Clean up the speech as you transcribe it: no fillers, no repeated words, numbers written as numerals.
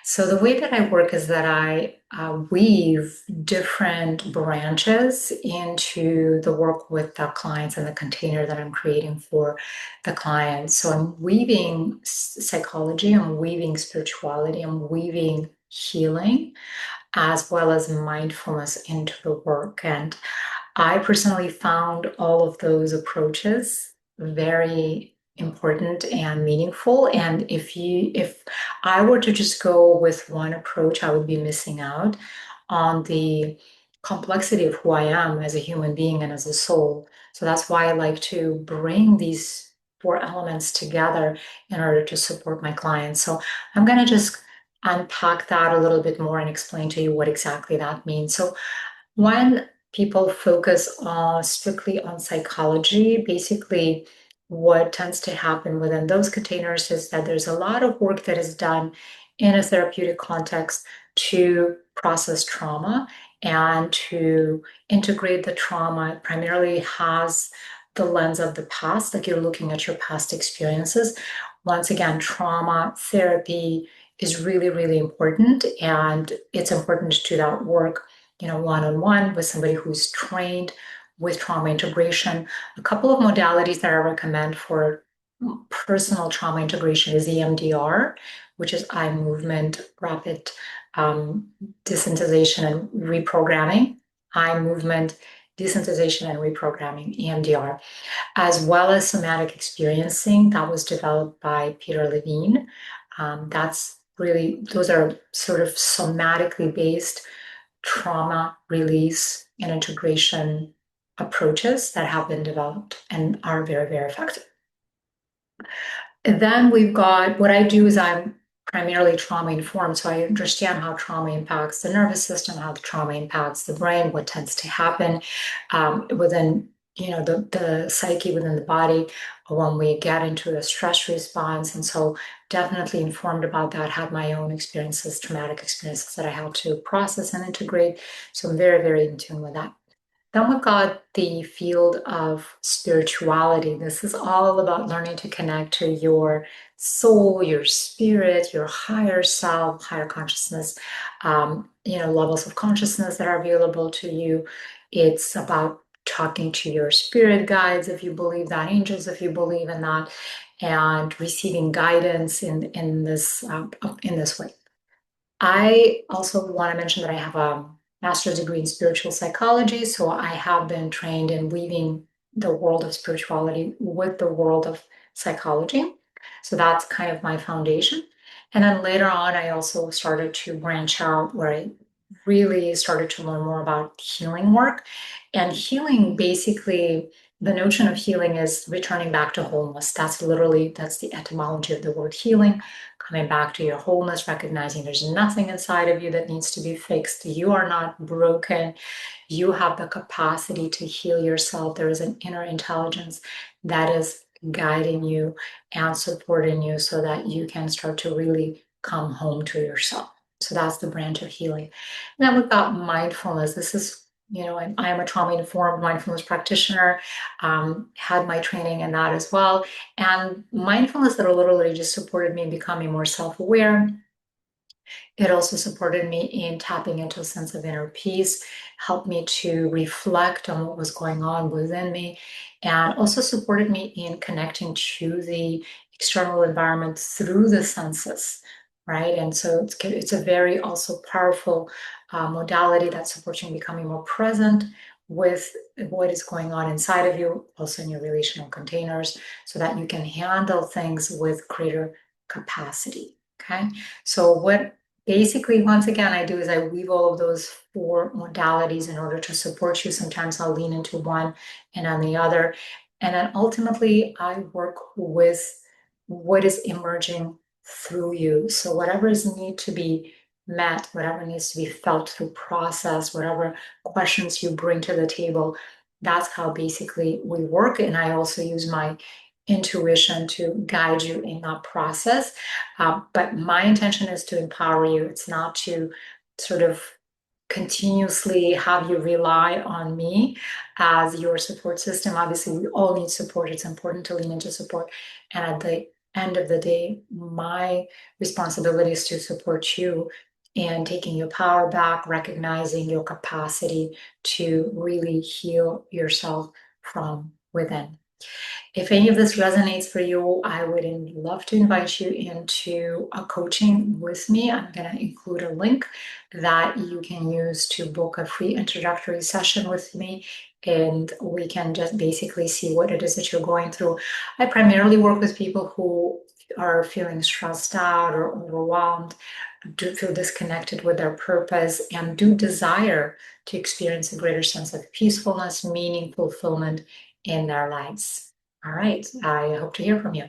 So the way that I work is that I weave different branches into the work with the clients and the container that I'm creating for the clients. So I'm weaving psychology, I'm weaving spirituality, I'm weaving healing, as well as mindfulness into the work. And I personally found all of those approaches very important and meaningful. And if I were to just go with one approach, I would be missing out on the complexity of who I am as a human being and as a soul. So that's why I like to bring these four elements together in order to support my clients. So I'm going to just unpack that a little bit more and explain to you what exactly that means. So when people focus strictly on psychology, basically what tends to happen within those containers is that there's a lot of work that is done in a therapeutic context to process trauma and to integrate the trauma. It primarily has the lens of the past, like you're looking at your past experiences. Once again, trauma therapy is really, really important, and it's important to do that work one-on-one with somebody who's trained with trauma integration. A couple of modalities that I recommend for personal trauma integration is EMDR, which is eye movement rapid um, desensitization and reprogramming, eye movement desensitization and reprogramming, EMDR, as well as somatic experiencing that was developed by Peter Levine. Those are sort of somatically based trauma release and integration approaches that have been developed and are very, very effective. And then we've got what I do is I'm primarily trauma informed. So I understand how trauma impacts the nervous system, how the trauma impacts the brain, what tends to happen within the psyche within the body when we get into a stress response. And so definitely informed about that, had my own experiences, traumatic experiences that I had to process and integrate. So I'm very, very in tune with that. Then we've got the field of spirituality. This is all about learning to connect to your soul, your spirit, your higher self, higher consciousness, levels of consciousness that are available to you. It's about talking to your spirit guides, if you believe that, angels, if you believe in that, and receiving guidance in this way. I also want to mention that I have a master's degree in spiritual psychology, so I have been trained in weaving the world of spirituality with the world of psychology. So that's kind of my foundation. And then later on, I also started to branch out where I really started to learn more about healing work. And healing, basically, the notion of healing is returning back to wholeness. That's the etymology of the word healing, coming back to your wholeness, recognizing there's nothing inside of you that needs to be fixed. You are not broken. You have the capacity to heal yourself. There is an inner intelligence that is guiding you and supporting you so that you can start to really come home to yourself. So that's the branch of healing. And then we've got mindfulness. This is I am a trauma-informed mindfulness practitioner, had my training in that as well. And mindfulness that literally just supported me in becoming more self-aware. It also supported me in tapping into a sense of inner peace, helped me to reflect on what was going on within me, and also supported me in connecting to the external environment through the senses, right? And so it's a very also powerful modality that supports you in becoming more present with what is going on inside of you, also in your relational containers, so that you can handle things with greater capacity. Okay. So what basically, once again, I do is I weave all of those four modalities in order to support you. Sometimes I'll lean into one and on the other. And then ultimately, I work with what is emerging through you. So whatever is need to be met, whatever needs to be felt through process, whatever questions you bring to the table, that's how basically we work. And I also use my intuition to guide you in that process. But my intention is to empower you. It's not to sort of continuously have you rely on me as your support system. Obviously, we all need support. It's important to lean into support. And end of the day, my responsibility is to support you in taking your power back, recognizing your capacity to really heal yourself from within. If any of this resonates for you, I would love to invite you into a coaching with me. I'm going to include a link that you can use to book a free introductory session with me, and we can just basically see what it is that you're going through. I primarily work with people who are feeling stressed out or overwhelmed, do feel disconnected with their purpose, and do desire to experience a greater sense of peacefulness, meaning, fulfillment in their lives. All right. I hope to hear from you.